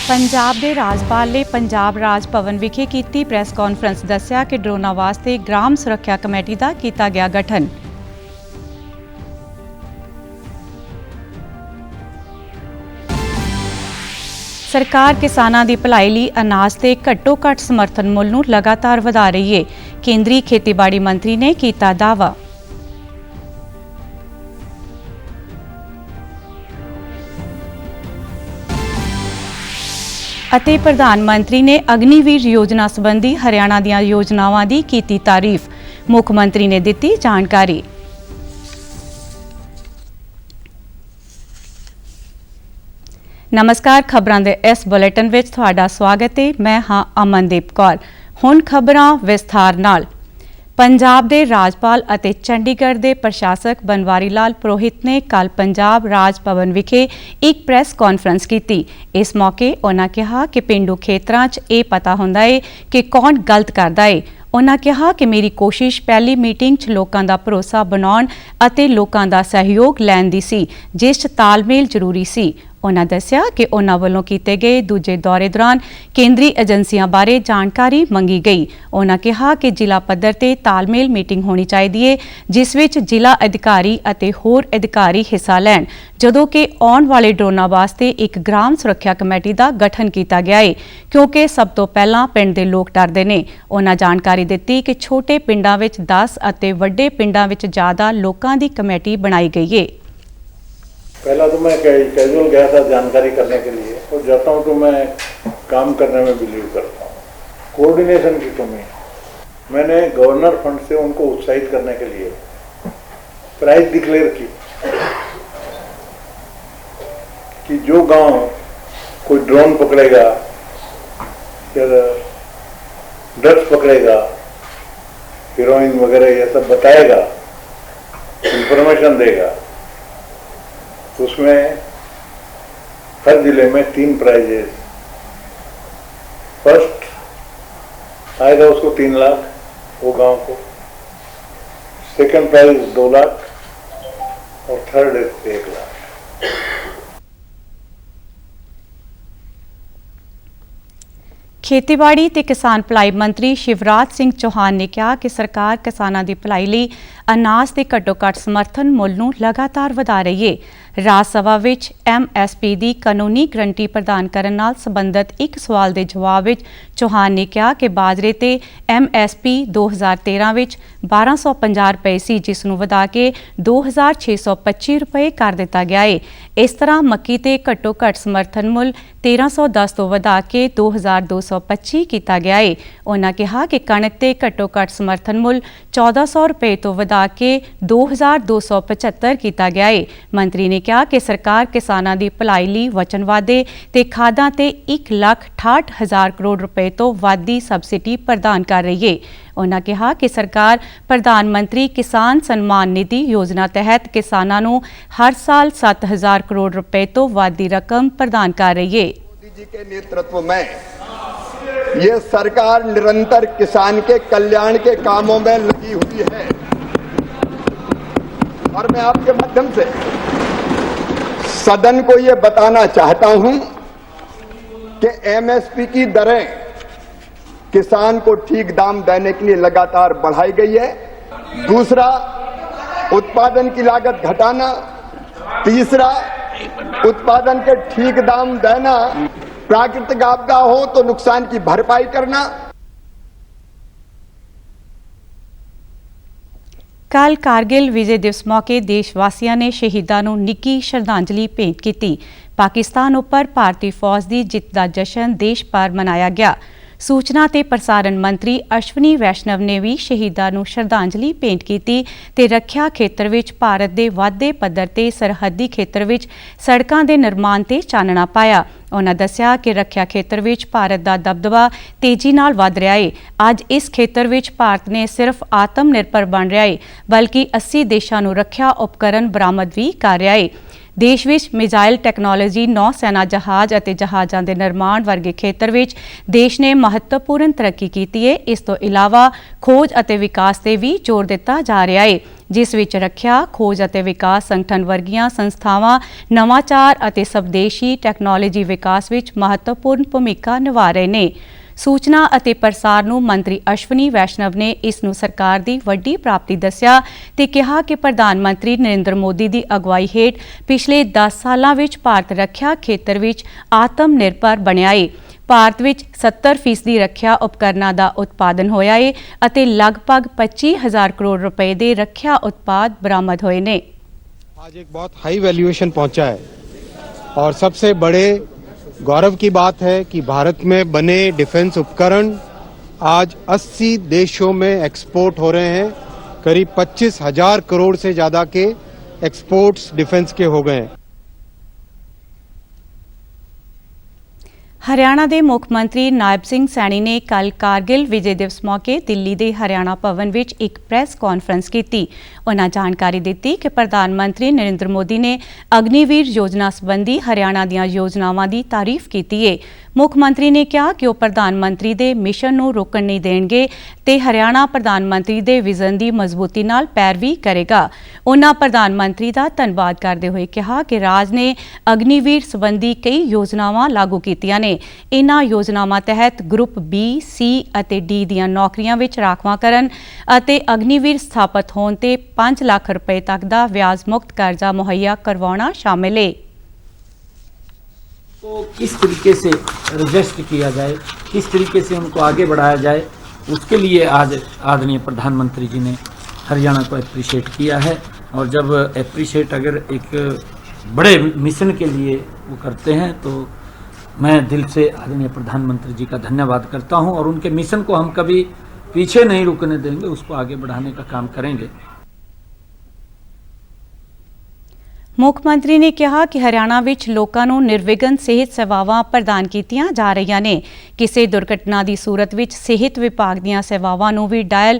पंजाब के राजपाल ने पंजाब राज भवन विखे कीती प्रैस कॉन्फ्रेंस दस्सिया कि ड्रोनां वास्ते ग्राम सुरक्षा कमेटी का कीता गया गठन। सरकार किसानां दी भलाई लई अनाज ते घट्टो घट्ट समर्थन मुल नूं लगातार वधा रही है। केंद्रीय खेतीबाड़ी मंत्री ने कीता दावा। ਅਤੇ ਪ੍ਰਧਾਨ ਮੰਤਰੀ ਨੇ ਅਗਨੀਵੀਰ ਯੋਜਨਾ ਸੰਬੰਧੀ ਹਰਿਆਣਾ ਦੀਆਂ ਯੋਜਨਾਵਾਂ ਦੀ ਕੀਤੀ ਤਾਰੀਫ। ਮੁੱਖ ਮੰਤਰੀ ਨੇ ਦਿੱਤੀ ਜਾਣਕਾਰੀ। ਨਮਸਕਾਰ, ਖਬਰਾਂ ਦੇ ਇਸ ਬੁਲੇਟਿਨ ਵਿੱਚ ਤੁਹਾਡਾ ਸਵਾਗਤ ਹੈ। ਮੈਂ ਹਾਂ ਅਮਨਦੀਪ ਕੌਰ। ਹੁਣ ਖਬਰਾਂ ਵਿਸਥਾਰ ਨਾਲ। पंजाब के राजपाल और चंडीगढ़ के प्रशासक बनवारी लाल पुरोहित ने कल पंजाब राज भवन विखे एक प्रैस कॉन्फ्रेंस की। इस मौके उन्होंने कहा कि पेंडू खेतरां च ये पता हुंदा है कि कौन गलत करदा है। उन्होंने कहा कि मेरी कोशिश पहली मीटिंग च लोगों का भरोसा बनाउण अते लोगों का सहयोग लैण दी सी, जिस च तालमेल जरूरी सी। उन्होंने दस्सिया कि उन्हां वल्लों कीते गए दूजे दौरे दौरान केंद्रीय एजेंसियां बारे जानकारी मंगी गई। उन्होंने कहा कि जिला पद्धर ते तालमेल मीटिंग होनी चाहिए जिस विच जिला अधिकारी अते होर अधिकारी हिस्सा लैण, जदों कि आउण वाले ड्रोनां वास्ते एक ग्राम सुरक्षा कमेटी का गठन किया गया है, क्योंकि सब तो पहलां पिंड दे लोग डरदे ने। उन्होंने जानकारी दी कि छोटे पिंडां विच 10 अते वड्डे पिंडां विच ज़्यादा लोकां दी कमेटी बनाई गई है। पहला तो मैं कैजुअल गया था जानकारी करने के लिए, और जाता हूँ तो मैं काम करने में बिलीव करता हूँ। कोऑर्डिनेशन की कमी। मैंने गवर्नर फंड से उनको उत्साहित करने के लिए प्राइज डिक्लेयर की कि जो गांव कोई ड्रोन पकड़ेगा या ड्रग्स पकड़ेगा, हीरोइन वगैरह ये सब बताएगा, इंफॉर्मेशन देगा, उसमें हर जिले में 3 प्राइजेस। फर्स्ट आएगा उसको 3 लाख वो गांव को, सेकंड प्राइज 2 लाख और थर्ड 1 लाख। खेतीबाड़ी ते किसान भलाई मंत्री शिवराज सिंह चौहान ने कहा कि सरकार किसानां दी भलाई लई अनाज ते घट्टो घट्ट समर्थन मुल नूं लगातार वधा रही है। राज सभा विच MSP दी कानूनी गरंटी प्रदान करन नाल संबंधित एक सवाल के जवाब विच चौहान ने कहा कि बाजरे ते MSP 2013 विच 1250 रुपए सी, जिस नूं वधा के 2625 रुपए कर दिता गया है। इस तरह मक्की ते घट्टो घट्ट समर्थन मुल 1310 तो वधा के 2225 किया गया है। उन्होंने कहा कि कणक ते घट्टो घट्ट समर्थन मुल 1400 रुपए तो वधा के 2275 किया गया है। मंत्री ने कहा कि सरकार किसानां दी भलाई लई वचनबद्ध है ते खादां ते 1,68,000 करोड़ रुपए तो वध दी सबसिडी प्रदान कर रही है। उन्होंने कहा कि सरकार प्रधानमंत्री किसान सम्मान निधि योजना तहत किसानां नूं हर साल 7,000 करोड़ रुपए तो वध दी रकम प्रदान कर रही है। मोदी जी के नेतृत्व में ये सरकार निरंतर किसान के कल्याण के कामों में लगी हुई है, और मैं आपके माध्यम से सदन को ये बताना चाहता हूं कि MSP की दरें किसान को ठीक दाम देने के लिए लगातार बढ़ाई गई है। दूसरा, उत्पादन की लागत घटाना। तीसरा, उत्पादन के ठीक दाम देना। प्राकृतिक आपदा हो तो नुकसान की भरपाई करना। कल कारगिल विजय दिवस मौके देशवासियों ने शहीदों को निੱਘੀ श्रद्धांजलि भेंट की। पाकिस्तान उपर भारतीय फौज की जित का जश्न देश भर मनाया गया। सूचना ते प्रसारण मंत्री अश्विनी वैष्णव ने भी शहीदों को श्रद्धांजलि भेंट की ते रखिया खेतर विच भारत के वाधे पद्धर ते सरहदी खेतर विच सड़कों के निर्माण ते चानना पाया। उन्होंने दस्सिया कि रखिया खेतर विच भारत का दबदबा तेजी नाल वध रहा है। अज इस खेतर विच भारत ने सिर्फ आत्म निर्भर बन रहा है, बल्कि 80 देशों को रखिया उपकरण बरामद भी कर रहा है। देश विच मिजाइल टैक्नोलॉजी, नौसेना जहाज़ और जहाज़ों के निर्माण वर्गे खेतर विच देश ने महत्वपूर्ण तरक्की की है। इस तो इलावा खोज और विकास से भी जोर दिता जा रहा है। ਜਿਸ ਵਿੱਚ ਰੱਖਿਆ, ਖੋਜ ਅਤੇ ਵਿਕਾਸ ਸੰਗਠਨ ਵਰਗੀਆਂ ਸੰਸਥਾਵਾਂ ਨਵਾਚਾਰ ਅਤੇ ਸਵਦੇਸ਼ੀ ਟੈਕਨੋਲੋਜੀ ਵਿਕਾਸ ਵਿੱਚ ਮਹੱਤਵਪੂਰਨ ਭੂਮਿਕਾ ਨਿਭਾ ਰਹੇ ਨੇ। ਸੂਚਨਾ ਅਤੇ ਪ੍ਰਸਾਰ ਨੂੰ ਮੰਤਰੀ ਅਸ਼ਵਨੀ ਵੈਸ਼ਨਵ ਨੇ ਇਸ ਨੂੰ ਸਰਕਾਰ ਦੀ ਵੱਡੀ ਪ੍ਰਾਪਤੀ ਦੱਸਿਆ ਤੇ ਕਿਹਾ ਕਿ ਪ੍ਰਧਾਨ ਮੰਤਰੀ ਨਰਿੰਦਰ ਮੋਦੀ ਦੀ ਅਗਵਾਈ ਹੇਠ ਪਿਛਲੇ 10 ਸਾਲਾਂ ਵਿੱਚ ਭਾਰਤ ਰੱਖਿਆ ਖੇਤਰ ਵਿੱਚ ਆਤਮ ਨਿਰਭਰ ਬਣਿਆ ਹੈ। ਭਾਰਤ ਵਿੱਚ 70% ਰੱਖਿਆ ਉਪਕਰਨਾਂ ਦਾ ਉਤਪਾਦਨ ਹੋਇਆ ਹੈ ਅਤੇ ਲਗਭਗ 25,000 ਕਰੋੜ रुपए ਦੇ ਰੱਖਿਆ ਉਤਪਾਦ ਬਰਾਮਦ ਹੋਏ ਨੇ। आज एक बहुत हाई वैल्यूएशन पहुंचा है और सबसे बड़े गौरव की बात है कि भारत में बने डिफेंस उपकरण आज 80 देशों में एक्सपोर्ट हो रहे हैं। करीब 25,000 करोड़ से ज़्यादा के एक्सपोर्ट्स डिफेंस के हो गए हैं। ਹਰਿਆਣਾ ਦੇ ਮੁੱਖ ਮੰਤਰੀ ਨਾਇਬ ਸਿੰਘ ਸੈਣੀ ਨੇ ਕੱਲ੍ਹ ਕਾਰਗਿਲ ਵਿਜੇ ਦਿਵਸ ਮੌਕੇ ਦਿੱਲੀ ਦੇ ਹਰਿਆਣਾ ਭਵਨ ਵਿੱਚ ਇੱਕ ਪ੍ਰੈਸ ਕਾਨਫਰੰਸ ਕੀਤੀ। ਉਨ੍ਹਾਂ ਜਾਣਕਾਰੀ ਦਿੱਤੀ ਕਿ ਪ੍ਰਧਾਨ ਮੰਤਰੀ ਨਰਿੰਦਰ ਮੋਦੀ ਨੇ ਅਗਨੀਵੀਰ ਯੋਜਨਾ ਸੰਬੰਧੀ ਹਰਿਆਣਾ ਦੀਆਂ ਯੋਜਨਾਵਾਂ ਦੀ ਤਾਰੀਫ ਕੀਤੀ ਹੈ। ਮੁੱਖ ਮੰਤਰੀ ਨੇ ਕਿਹਾ ਕਿ ਉਹ ਪ੍ਰਧਾਨ ਮੰਤਰੀ ਦੇ ਮਿਸ਼ਨ ਨੂੰ ਰੁਕਣ ਨਹੀਂ ਦੇਣਗੇ ਤੇ ਹਰਿਆਣਾ ਪ੍ਰਧਾਨ ਮੰਤਰੀ ਦੇ ਵਿਜ਼ਨ ਦੀ ਮਜ਼ਬੂਤੀ ਨਾਲ ਪੈਰਵੀ ਕਰੇਗਾ। ਉਨ੍ਹਾਂ ਪ੍ਰਧਾਨ ਮੰਤਰੀ ਦਾ ਧੰਨਵਾਦ ਕਰਦੇ ਹੋਏ ਕਿਹਾ ਕਿ ਰਾਜ ਨੇ ਅਗਨੀਵੀਰ ਸੰਬੰਧੀ ਕਈ ਯੋਜਨਾਵਾਂ ਲਾਗੂ ਕੀਤੀਆਂ ਨੇ। ਇਨ੍ਹਾਂ ਯੋਜਨਾਵਾਂ ਤਹਿਤ ਗਰੁੱਪ B, C ਅਤੇ D ਦੀਆਂ ਨੌਕਰੀਆਂ ਵਿੱਚ ਰਾਖਵਾਂਕਰਨ ਅਤੇ ਅਗਨੀਵੀਰ ਸਥਾਪਿਤ ਹੋਣ ਤੇ 5 ਲੱਖ ਰੁਪਏ ਤੱਕ ਦਾ ਵਿਆਜ ਮੁਕਤ ਕਰਜ਼ਾ ਮੁਹੱਈਆ ਕਰਵਾਉਣਾ शामिल है। तो किस तरीके से रजिस्ट किया जाए, किस तरीके से उनको आगे बढ़ाया जाए, उसके लिए आज आदरणीय प्रधानमंत्री जी ने हरियाणा को अप्रिशिएट किया है। और जब अप्रिशिएट अगर एक बड़े मिशन के लिए वो करते हैं तो मैं दिल से आदरणीय प्रधानमंत्री जी का धन्यवाद करता हूं और उनके मिशन को हम कभी पीछे नहीं रुकने देंगे, उसको आगे बढ़ाने का काम करेंगे। ਮੁੱਖ ਮੰਤਰੀ ਨੇ ਕਿਹਾ ਕਿ ਹਰਿਆਣਾ ਵਿੱਚ ਲੋਕਾਂ ਨੂੰ ਨਿਰਵਿਘਨ ਸਿਹਤ ਸੇਵਾਵਾਂ ਪ੍ਰਦਾਨ ਕੀਤੀਆਂ ਜਾ ਰਹੀਆਂ ਨੇ। ਕਿਸੇ ਦੁਰਘਟਨਾ ਦੀ ਸੂਰਤ ਵਿੱਚ ਸਿਹਤ ਵਿਭਾਗ ਦੀਆਂ ਸੇਵਾਵਾਂ ਨੂੰ ਵੀ ਡਾਇਲ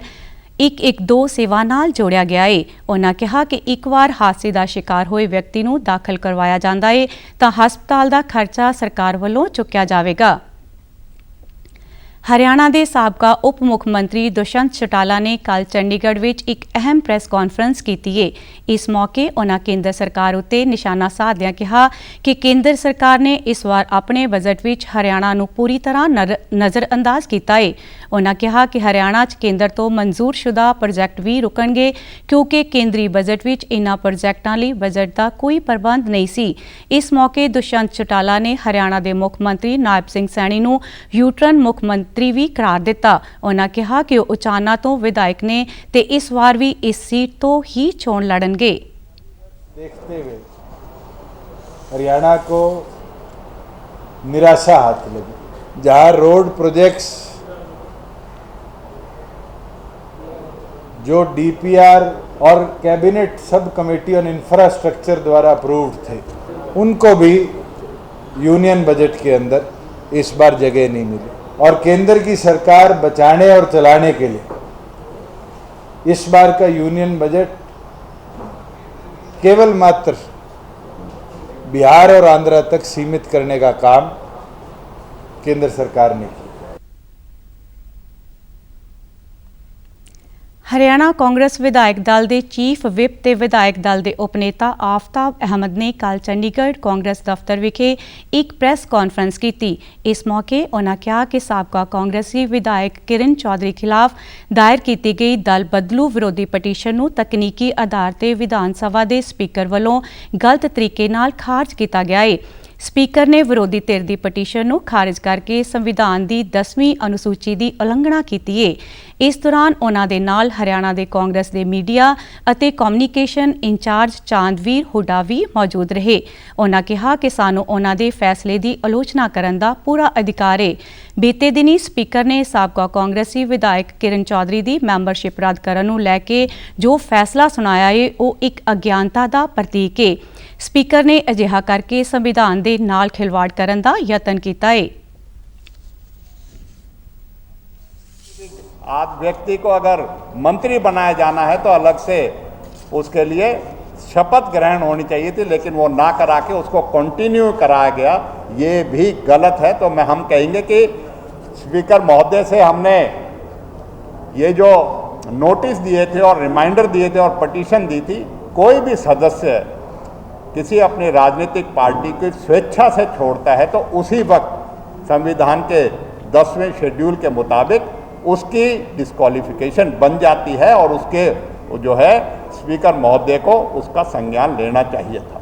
112 ਸੇਵਾ ਨਾਲ ਜੋੜਿਆ ਗਿਆ ਹੈ। ਉਨ੍ਹਾਂ ਕਿਹਾ ਕਿ ਇੱਕ ਵਾਰ ਹਾਦਸੇ ਦਾ ਸ਼ਿਕਾਰ ਹੋਏ ਵਿਅਕਤੀ ਨੂੰ ਦਾਖਲ ਕਰਵਾਇਆ ਜਾਂਦਾ ਹੈ ਤਾਂ ਹਸਪਤਾਲ ਦਾ ਖਰਚਾ ਸਰਕਾਰ ਵੱਲੋਂ ਚੁੱਕਿਆ ਜਾਵੇਗਾ। ਹਰਿਆਣਾ ਦੇ ਸਾਬਕਾ ਉਪ ਮੁੱਖ ਮੰਤਰੀ ਦੁਸ਼ਯੰਤ ਚੌਟਾਲਾ ਨੇ ਕੱਲ੍ਹ ਚੰਡੀਗੜ੍ਹ ਵਿੱਚ ਇੱਕ ਅਹਿਮ ਪ੍ਰੈਸ ਕਾਨਫਰੰਸ ਕੀਤੀ ਹੈ। ਇਸ ਮੌਕੇ ਉਨ੍ਹਾਂ ਕੇਂਦਰ ਸਰਕਾਰ ਉੱਤੇ ਨਿਸ਼ਾਨਾ ਸਾਧਦਿਆਂ ਕਿਹਾ ਕਿ ਕੇਂਦਰ ਸਰਕਾਰ ਨੇ ਇਸ ਵਾਰ ਆਪਣੇ ਬਜਟ ਵਿੱਚ ਹਰਿਆਣਾ ਨੂੰ ਪੂਰੀ ਤਰ੍ਹਾਂ ਨਜ਼ਰਅੰਦਾਜ਼ ਕੀਤਾ ਹੈ। ਉਨ੍ਹਾਂ ਕਿਹਾ ਕਿ ਹਰਿਆਣਾ 'ਚ ਕੇਂਦਰ ਤੋਂ ਮਨਜ਼ੂਰਸ਼ੁਦਾ ਪ੍ਰੋਜੈਕਟ ਵੀ ਰੁਕਣਗੇ ਕਿਉਂਕਿ ਕੇਂਦਰੀ ਬਜਟ ਵਿੱਚ ਇਨ੍ਹਾਂ ਪ੍ਰੋਜੈਕਟਾਂ ਲਈ ਬਜਟ ਦਾ ਕੋਈ ਪ੍ਰਬੰਧ ਨਹੀਂ ਸੀ। ਇਸ ਮੌਕੇ ਦੁਸ਼ਯੰਤ ਚੌਟਾਲਾ ਨੇ ਹਰਿਆਣਾ ਦੇ ਮੁੱਖ ਮੰਤਰੀ ਨਾਇਬ ਸਿੰਘ ਸੈਣੀ ਨੂੰ ਯੂਟਰਨ ਮੁੱਖ ਮੰਤਰੀ ਵੀ ਕਰਾਰ ਦਿੱਤਾ। ਉਨ੍ਹਾਂ ਕਿਹਾ ਕਿ ਉਹ ਉਚਾਨਾ ਤੋਂ ਵਿਧਾਇਕ ਨੇ ਤੇ ਇਸ ਵਾਰ ਵੀ ਇਸ ਸੀਟ ਤੋਂ ਹੀ ਚੋਣ ਲੜਨਗੇ। देखते हुए हरियाणा को निराशा हाथ लगी, जहां रोड प्रोजेक्ट्स जो डीपीआर और cabinet sub committee on infrastructure द्वारा अप्रूव्ड थे, उनको भी यूनियन बजट के अंदर इस बार जगह नहीं मिली। और केंद्र की सरकार बचाने और चलाने के लिए इस बार का यूनियन बजट केवल मात्र बिहार और आंध्र तक सीमित करने का काम केंद्र सरकार ने किया। ਹਰਿਆਣਾ ਕਾਂਗਰਸ ਵਿਧਾਇਕ ਦਲ ਦੇ ਚੀਫ ਵਿਪ ਤੇ ਵਿਧਾਇਕ ਦਲ ਦੇ ਉਪਨੇਤਾ ਆਫਤਾਬ ਅਹਿਮਦ ਨੇ ਕੱਲ੍ਹ ਚੰਡੀਗੜ੍ਹ ਕਾਂਗਰਸ ਦਫ਼ਤਰ ਵਿਖੇ ਇੱਕ ਪ੍ਰੈਸ ਕਾਨਫਰੰਸ ਕੀਤੀ। ਇਸ ਮੌਕੇ ਉਨ੍ਹਾਂ ਕਿਹਾ ਕਿ ਸਾਬਕਾ ਕਾਂਗਰਸੀ ਵਿਧਾਇਕ ਕਿਰਨ ਚੌਧਰੀ ਖਿਲਾਫ ਦਾਇਰ ਕੀਤੀ ਗਈ ਦਲ ਬਦਲੂ ਵਿਰੋਧੀ ਪਟੀਸ਼ਨ ਨੂੰ ਤਕਨੀਕੀ ਆਧਾਰ ਤੇ ਵਿਧਾਨ ਸਭਾ ਦੇ ਸਪੀਕਰ ਵੱਲੋਂ ਗਲਤ ਤਰੀਕੇ ਨਾਲ ਖਾਰਜ ਕੀਤਾ ਗਿਆ ਹੈ। ਸਪੀਕਰ ਨੇ ਵਿਰੋਧੀ ਧਿਰ ਦੀ ਪਟੀਸ਼ਨ ਨੂੰ ਖਾਰਜ ਕਰਕੇ ਸੰਵਿਧਾਨ ਦੀ 10ਵੀਂ ਅਨੁਸੂਚੀ ਦੀ ਉਲੰਘਣਾ ਕੀਤੀ ਹੈ। ਇਸ ਦੌਰਾਨ ਉਨ੍ਹਾਂ ਦੇ ਨਾਲ ਹਰਿਆਣਾ ਦੇ ਕਾਂਗਰਸ ਦੇ ਮੀਡੀਆ ਅਤੇ ਕਮਿਊਨੀਕੇਸ਼ਨ ਇੰਚਾਰਜ ਚਾਂਦਵੀਰ ਹੁੱਡਾ ਵੀ ਮੌਜੂਦ ਰਹੇ। ਉਨ੍ਹਾਂ ਕਿਹਾ ਕਿ ਸਾਨੂੰ ਉਨ੍ਹਾਂ ਦੇ ਫੈਸਲੇ ਦੀ ਆਲੋਚਨਾ ਕਰਨ ਦਾ ਪੂਰਾ ਅਧਿਕਾਰ ਹੈ। ਬੀਤੇ ਦਿਨੀ ਸਪੀਕਰ ਨੇ ਸਾਬਕਾ ਕਾਂਗਰਸੀ ਵਿਧਾਇਕ ਕਿਰਨ ਚੌਧਰੀ ਦੀ ਮੈਂਬਰਸ਼ਿਪ ਰੱਦ ਕਰਨ ਨੂੰ ਲੈ ਕੇ ਜੋ ਫੈਸਲਾ ਸੁਣਾਇਆ ਹੈ ਉਹ ਇੱਕ ਅਗਿਆਨਤਾ ਦਾ ਪ੍ਰਤੀਕ ਹੈ। ਸਪੀਕਰ ਨੇ ਅਜਿਹਾ ਕਰਕੇ ਸੰਵਿਧਾਨ ਦੇ ਨਾਲ ਖਿਲਵਾੜ ਕਰਨ ਦਾ ਯਤਨ ਕੀਤਾ ਹੈ। आज व्यक्ति को अगर मंत्री बनाया जाना है तो अलग से उसके लिए शपथ ग्रहण होनी चाहिए थी, लेकिन वो ना करा के उसको कंटिन्यू कराया गया, ये भी गलत है। तो हम कहेंगे कि स्पीकर महोदय से हमने ये जो नोटिस दिए थे और रिमाइंडर दिए थे और पटिशन दी थी, कोई भी सदस्य किसी अपनी राजनीतिक पार्टी की स्वेच्छा से छोड़ता है तो उसी वक्त संविधान के 10वें शेड्यूल के मुताबिक उसकी डिस्क्वालिफिकेशन बन जाती है और उसके जो है स्पीकर महोदय को उसका संज्ञान लेना चाहिए था।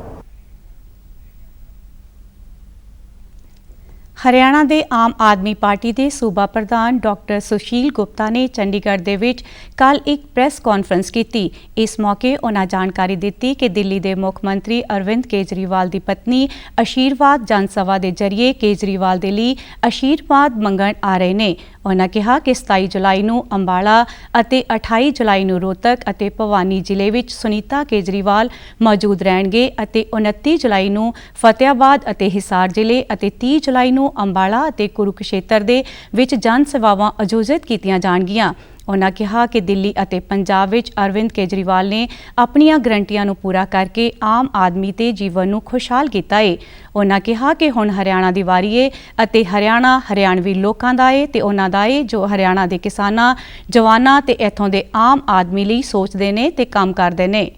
ਹਰਿਆਣਾ ਦੇ ਆਮ ਆਦਮੀ ਪਾਰਟੀ ਦੇ ਸੂਬਾ ਪ੍ਰਧਾਨ ਡਾਕਟਰ ਸੁਸ਼ੀਲ ਗੁਪਤਾ ਨੇ ਚੰਡੀਗੜ੍ਹ ਦੇ ਵਿੱਚ ਕੱਲ੍ਹ ਇੱਕ ਪ੍ਰੈਸ ਕਾਨਫਰੰਸ ਕੀਤੀ। ਇਸ ਮੌਕੇ ਉਨ੍ਹਾਂ ਜਾਣਕਾਰੀ ਦਿੱਤੀ ਕਿ ਦਿੱਲੀ ਦੇ ਮੁੱਖ ਮੰਤਰੀ ਅਰਵਿੰਦ ਕੇਜਰੀਵਾਲ ਦੀ ਪਤਨੀ ਆਸ਼ੀਰਵਾਦ ਜਨ ਸਭਾ ਦੇ ਜ਼ਰੀਏ ਕੇਜਰੀਵਾਲ ਦੇ ਲਈ ਆਸ਼ੀਰਵਾਦ ਮੰਗਣ ਆ ਰਹੇ ਨੇ। ਉਨ੍ਹਾਂ ਕਿਹਾ ਕਿ 27 ਜੁਲਾਈ ਨੂੰ ਅੰਬਾਲਾ ਅਤੇ 28 ਜੁਲਾਈ ਨੂੰ ਰੋਹਤਕ ਅਤੇ ਭਵਾਨੀ ਜ਼ਿਲ੍ਹੇ ਵਿੱਚ ਸੁਨੀਤਾ ਕੇਜਰੀਵਾਲ ਮੌਜੂਦ ਰਹਿਣਗੇ ਅਤੇ 29 ਜੁਲਾਈ ਨੂੰ ਫਤਿਆਬਾਦ ਅਤੇ ਹਿਸਾਰ ਜ਼ਿਲ੍ਹੇ ਅਤੇ 30 ਜੁਲਾਈ ਨੂੰ ਅੰਬਾਲਾ ਅਤੇ ਕੁਰੂਕਸ਼ੇਤਰ ਦੇ ਵਿੱਚ ਜਨ ਸੇਵਾਵਾਂ ਆਯੋਜਿਤ ਕੀਤੀਆਂ ਜਾਣਗੀਆਂ। ਉਨ੍ਹਾਂ ਕਿਹਾ ਕਿ ਦਿੱਲੀ ਅਤੇ ਪੰਜਾਬ ਵਿੱਚ ਅਰਵਿੰਦ ਕੇਜਰੀਵਾਲ ਨੇ ਆਪਣੀਆਂ ਗਰੰਟੀਆਂ ਨੂੰ ਪੂਰਾ ਕਰਕੇ ਆਮ ਆਦਮੀ ਦੇ ਜੀਵਨ ਨੂੰ ਖੁਸ਼ਹਾਲ ਕੀਤਾ ਹੈ। ਉਨ੍ਹਾਂ ਕਿਹਾ ਕਿ ਹੁਣ ਹਰਿਆਣਾ ਦੀ ਵਾਰੀ ਹੈ ਅਤੇ ਹਰਿਆਣਾ ਹਰਿਆਣਵੀ ਲੋਕਾਂ ਦਾ ਹੈ ਤੇ ਉਹਨਾਂ ਦਾ ਹੈ ਜੋ ਹਰਿਆਣਾ ਦੇ ਕਿਸਾਨਾਂ, ਜਵਾਨਾਂ ਤੇ ਇੱਥੋਂ ਦੇ ਆਮ ਆਦਮੀ ਲਈ ਸੋਚਦੇ ਨੇ ਤੇ ਕੰਮ ਕਰਦੇ ਨੇ।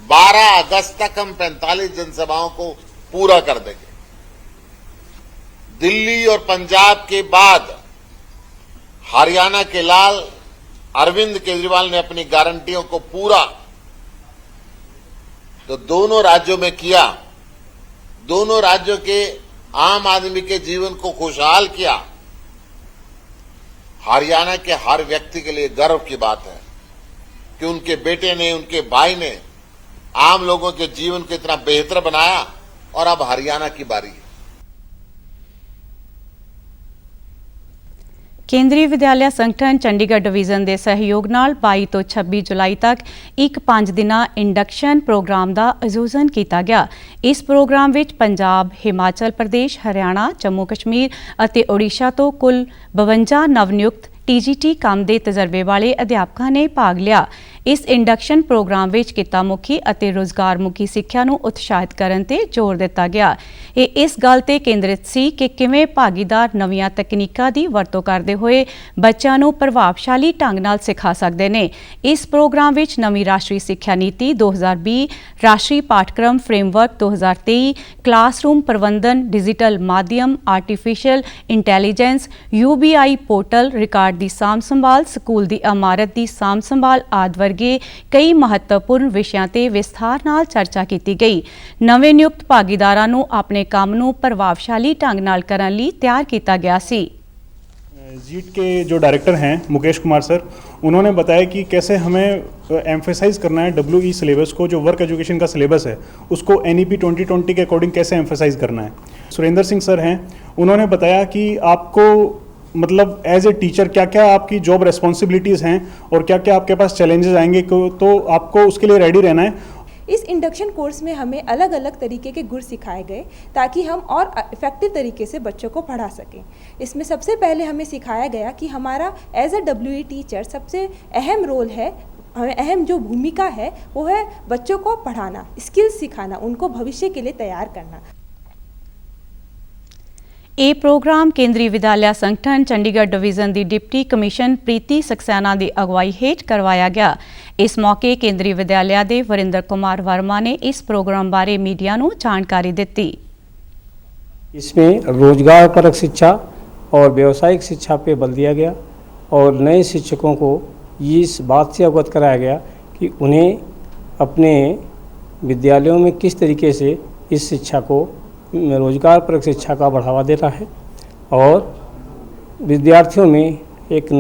12 अगस्त तक हम 45 जनसभाओं को पूरा कर देंगे। दिल्ली और पंजाब के बाद हरियाणा के लाल अरविंद केजरीवाल ने अपनी गारंटियों को पूरा तो दोनों राज्यों में किया, दोनों राज्यों के आम आदमी के जीवन को खुशहाल किया। हरियाणा के हर व्यक्ति के लिए गर्व की बात है कि उनके बेटे ने, उनके भाई ने आम लोगों के जीवन को इतना बेहतर बनाया और अब हरियाणा की बारी है। ਕੇਂਦਰੀ ਵਿਦਿਆਲਿਆ ਸੰਗਠਨ ਚੰਡੀਗੜ੍ਹ ਡਿਵੀਜ਼ਨ ਦੇ ਸਹਿਯੋਗ ਨਾਲ 22 ਤੋਂ 26 ਜੁਲਾਈ ਤੱਕ ਇੱਕ 5 ਦਿਨਾ ਇੰਡਕਸ਼ਨ ਪ੍ਰੋਗਰਾਮ ਦਾ ਆਯੋਜਨ ਕੀਤਾ ਗਿਆ। ਇਸ ਪ੍ਰੋਗਰਾਮ ਵਿੱਚ ਪੰਜਾਬ, ਹਿਮਾਚਲ ਪ੍ਰਦੇਸ਼, ਹਰਿਆਣਾ, ਜੰਮੂ ਕਸ਼ਮੀਰ ਅਤੇ ਓਡੀਸ਼ਾ ਤੋਂ ਕੁੱਲ 52 ਨਵਨਿਯੁਕਤ TGT ਕੰਮ ਦੇ ਤਜਰਬੇ ਵਾਲੇ ਅਧਿਆਪਕਾਂ ਨੇ ਭਾਗ ਲਿਆ। ਇਸ ਇੰਡਕਸ਼ਨ ਪ੍ਰੋਗਰਾਮ ਵਿੱਚ ਕਿੱਤਾ ਮੁਖੀ ਅਤੇ ਰੁਜ਼ਗਾਰ ਮੁਖੀ ਸਿੱਖਿਆ ਨੂੰ ਉਤਸ਼ਾਹਿਤ ਕਰਨ ਤੇ ਜ਼ੋਰ ਦਿੱਤਾ ਗਿਆ। ਇਹ ਇਸ ਗੱਲ ਤੇ ਕੇਂਦਰਿਤ ਸੀ ਕਿ ਕਿਵੇਂ ਭਾਗੀਦਾਰ ਨਵੀਆਂ ਤਕਨੀਕਾਂ ਦੀ ਵਰਤੋਂ ਕਰਦੇ ਹੋਏ ਬੱਚਿਆਂ ਨੂੰ ਪ੍ਰਭਾਵਸ਼ਾਲੀ ਢੰਗ ਨਾਲ ਸਿਖਾ ਸਕਦੇ ਨੇ। ਇਸ ਪ੍ਰੋਗਰਾਮ ਵਿੱਚ ਨਵੀਂ ਰਾਸ਼ਟਰੀ ਸਿੱਖਿਆ ਨੀਤੀ 2020, ਰਾਸ਼ਟਰੀ ਪਾਠਕ੍ਰਮ ਫਰੇਮਵਰਕ 2023, ਕਲਾਸਰੂਮ ਪ੍ਰਬੰਧਨ, ਡਿਜੀਟਲ ਮਾਧਿਅਮ, artificial intelligence, UBI portal, record ਦੀ ਸਾਂਭ ਸੰਭਾਲ, ਸਕੂਲ ਦੀ ਇਮਾਰਤ ਦੀ ਸਾਂਭ ਸੰਭਾਲ ਆਦਿ ਵਰਗੇ ਕਈ ਮਹੱਤਵਪੂਰਨ ਵਿਸ਼ਿਆਂ ਤੇ ਵਿਸਥਾਰ ਨਾਲ ਚਰਚਾ ਕੀਤੀ ਗਈ। ਨਵੇਂ ਨਿਯੁਕਤ ਭਾਗੀਦਾਰਾਂ ਨੂੰ ਆਪਣੇ ਕੰਮ ਨੂੰ ਪ੍ਰਭਾਵਸ਼ਾਲੀ ਢੰਗ ਨਾਲ ਕਰਨ ਲਈ ਤਿਆਰ ਕੀਤਾ ਗਿਆ ਸੀ। जीट के जो डायरेक्टर हैं मुकेश कुमार सर, उन्होंने बताया कि कैसे हमें एम्फेसाइज करना है WE सिलेबस को, जो वर्क एजुकेशन का सिलेबस है उसको NEP 2020 के अकॉर्डिंग कैसे एम्फेसाइज करना है। सुरेंद्र सिंह सर हैं, उन्होंने बताया कि आपको मतलब एज ए टीचर क्या क्या आपकी जॉब रेस्पॉन्सिबिलिटीज़ हैं और क्या क्या आपके पास चैलेंजेस आएंगे, तो आपको उसके लिए रेडी रहना है। इस इंडक्शन कोर्स में हमें अलग अलग तरीके के गुर सिखाए गए ताकि हम और इफ़ेक्टिव तरीके से बच्चों को पढ़ा सकें। इसमें सबसे पहले हमें सिखाया गया कि हमारा एज अ WE टीचर सबसे अहम रोल है, हमें अहम जो भूमिका है वो है बच्चों को पढ़ाना, स्किल्स सिखाना, उनको भविष्य के लिए तैयार करना। ਇਹ ਪ੍ਰੋਗਰਾਮ ਕੇਂਦਰੀ ਵਿਦਿਆਲਿਆ ਸੰਗਠਨ ਚੰਡੀਗੜ੍ਹ ਡਿਵੀਜ਼ਨ ਦੀ ਡਿਪਟੀ ਕਮਿਸ਼ਨ ਪ੍ਰੀਤੀ ਸਕਸੈਨਾ ਦੀ ਅਗਵਾਈ ਹੇਠ ਕਰਵਾਇਆ ਗਿਆ। ਇਸ ਮੌਕੇ ਕੇਂਦਰੀ ਵਿਦਿਆਲਿਆ ਦੇ ਵਰਿੰਦਰ ਕੁਮਾਰ वर्मा ने इस प्रोग्राम बारे मीडिया ਨੂੰ जानकारी दी। इसमें रोजगार परक शिक्षा और व्यावसायिक शिक्षा पे बल दिया गया और नए शिक्षकों को इस बात से अवगत कराया गया कि उन्हें अपने विद्यालयों में किस तरीके से इस शिक्षा को, रोजगार परक शिक्षा का बढ़ावा देना है और विद्यार्थियों में एक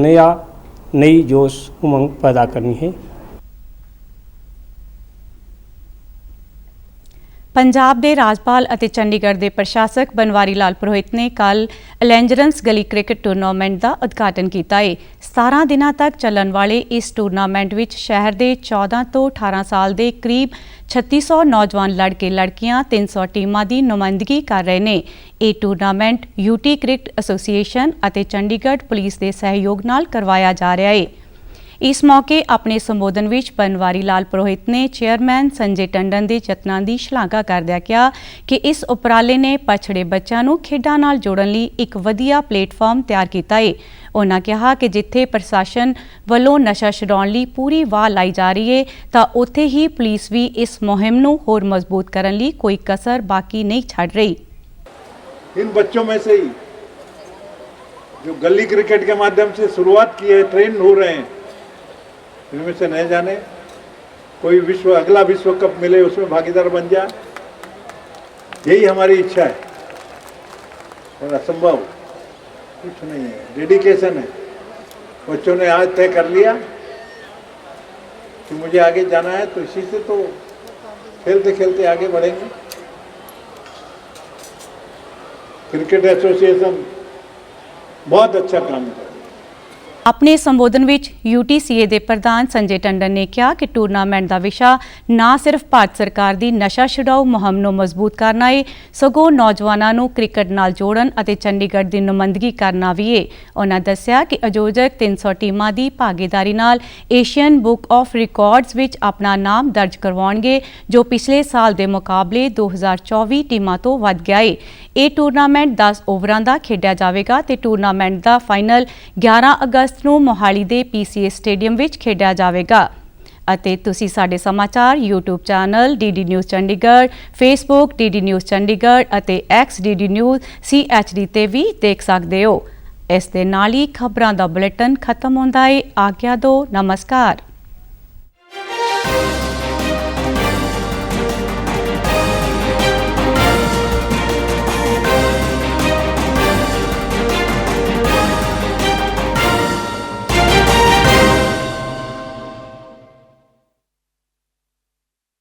नई जोश उमंग पैदा करनी है। ਪੰਜਾਬ ਦੇ ਰਾਜਪਾਲ ਅਤੇ ਚੰਡੀਗੜ੍ਹ ਦੇ ਪ੍ਰਸ਼ਾਸਕ ਬਨਵਾਰੀ ਲਾਲ ਪੁਰੋਹਿਤ ਨੇ ਕੱਲ੍ਹ ਐਲੈਂਜਰੈਂਸ ਗਲੀ ਕ੍ਰਿਕਟ ਟੂਰਨਾਮੈਂਟ ਦਾ ਉਦਘਾਟਨ ਕੀਤਾ ਹੈ। 17 ਦਿਨਾਂ ਤੱਕ ਚੱਲਣ ਵਾਲੇ ਇਸ ਟੂਰਨਾਮੈਂਟ ਵਿੱਚ ਸ਼ਹਿਰ ਦੇ 14 ਤੋਂ 18 ਸਾਲ ਦੇ ਕਰੀਬ 3600 ਨੌਜਵਾਨ ਲੜਕੇ ਲੜਕੀਆਂ 300 ਟੀਮਾਂ ਦੀ ਨੁਮਾਇੰਦਗੀ ਕਰ ਰਹੇ ਨੇ। ਇਹ ਟੂਰਨਾਮੈਂਟ UT ਕ੍ਰਿਕਟ ਐਸੋਸੀਏਸ਼ਨ ਅਤੇ ਚੰਡੀਗੜ੍ਹ ਪੁਲਿਸ ਦੇ ਸਹਿਯੋਗ ਨਾਲ ਕਰਵਾਇਆ ਜਾ ਰਿਹਾ ਹੈ। ਇਸ ਮੌਕੇ ਆਪਣੇ ਸੰਬੋਧਨ ਵਿੱਚ ਬਨਵਾਰੀ ਲਾਲ ਪੁਰੋਹਿਤ ਨੇ ਚੇਅਰਮੈਨ ਸੰਜੇ ਟੰਡਨ ਦੇ ਯਤਨਾਂ ਦੀ ਸ਼ਲਾਘਾ ਕਰਦਿਆਂ ਕਿਹਾ ਕਿ ਇਸ ਉਪਰਾਲੇ ਨੇ ਪਛੜੇ ਬੱਚਿਆਂ ਨੂੰ ਖੇਡਾਂ ਨਾਲ ਜੋੜਨ ਲਈ ਇੱਕ ਵਧੀਆ ਪਲੇਟਫਾਰਮ ਤਿਆਰ ਕੀਤਾ ਹੈ। ਉਨ੍ਹਾਂ ਕਿਹਾ ਕਿ ਜਿੱਥੇ ਪ੍ਰਸ਼ਾਸਨ ਵੱਲੋਂ ਨਸ਼ਾ ਛਡਾਉਣ ਲਈ ਪੂਰੀ ਵਾਹ ਲਾਈ ਜਾ ਰਹੀ ਹੈ ਤਾਂ ਉੱਥੇ ਹੀ ਪੁਲਿਸ ਵੀ ਇਸ ਮੁਹਿੰਮ ਨੂੰ ਹੋਰ ਮਜ਼ਬੂਤ ਕਰਨ ਲਈ ਕੋਈ ਕਸਰ ਬਾਕੀ नहीं छाड़ रही। इन बच्चों में से ही जो गली क्रिकेट के माध्यम से शुरुआत की है, ट्रेन हो रहे हैं, इनमें से न जाने कोई अगला विश्व कप मिले उसमें भागीदार बन जाए, यही हमारी इच्छा है और असंभव कुछ नहीं है। डेडिकेशन है। बच्चों ने आज तय कर लिया कि मुझे आगे जाना है, तो इसी से तो खेलते खेलते आगे बढ़ेंगे। क्रिकेट एसोसिएशन बहुत अच्छा काम कर रही है। ਆਪਣੇ ਸੰਬੋਧਨ ਵਿੱਚ UTCA ਦੇ ਪ੍ਰਧਾਨ ਸੰਜੇ ਟੰਡਨ ਨੇ ਕਿਹਾ ਕਿ ਟੂਰਨਾਮੈਂਟ ਦਾ ਵਿਸ਼ਾ ਨਾ ਸਿਰਫ ਭਾਰਤ ਸਰਕਾਰ ਦੀ ਨਸ਼ਾ ਛੁਡਾਊ ਮੁਹਿੰਮ ਨੂੰ ਮਜ਼ਬੂਤ ਕਰਨਾ ਹੈ, ਸਗੋਂ ਨੌਜਵਾਨਾਂ ਨੂੰ ਕ੍ਰਿਕਟ ਨਾਲ ਜੋੜਨ ਅਤੇ ਚੰਡੀਗੜ੍ਹ ਦੀ ਨੁਮਾਇੰਦਗੀ ਕਰਨਾ ਵੀ ਹੈ। ਉਹਨਾਂ ਦੱਸਿਆ ਕਿ ਆਯੋਜਕ 300 ਟੀਮਾਂ ਦੀ ਭਾਗੀਦਾਰੀ ਨਾਲ ਏਸ਼ੀਅਨ ਬੁੱਕ ਆਫ ਰਿਕਾਰਡਸ ਵਿੱਚ ਆਪਣਾ ਨਾਮ ਦਰਜ ਕਰਵਾਉਣਗੇ, ਜੋ ਪਿਛਲੇ ਸਾਲ ਦੇ ਮੁਕਾਬਲੇ 2024 ਟੀਮਾਂ ਤੋਂ ਵੱਧ ਗਿਆ ਹੈ। ਇਹ ਟੂਰਨਾਮੈਂਟ 10 ਓਵਰਾਂ ਦਾ ਖੇਡਿਆ ਜਾਵੇਗਾ ਤੇ ਟੂਰਨਾਮੈਂਟ ਦਾ ਫਾਈਨਲ 11 ਅਗਸਤ ਨੂੰ ਮੋਹਾਲੀ ਦੇ PCA ਸਟੇਡੀਅਮ ਵਿੱਚ ਖੇਡਿਆ ਜਾਵੇਗਾ। ਅਤੇ ਤੁਸੀਂ ਸਾਡੇ ਸਮਾਚਾਰ YouTube channel DD news Chandigarh, Facebook DD news Chandigarh ਅਤੇ X DD ਨਿਊਜ਼ CHD ਤੇ ਵੀ ਦੇਖ ਸਕਦੇ ਹੋ। ਇਸ ਦੇ ਨਾਲ ਹੀ ਖਬਰਾਂ ਦਾ ਬੁਲੇਟਿਨ ਖਤਮ ਹੁੰਦਾ ਹੈ। ਆਗਿਆ ਦਿਓ। ਨਮਸਕਾਰ।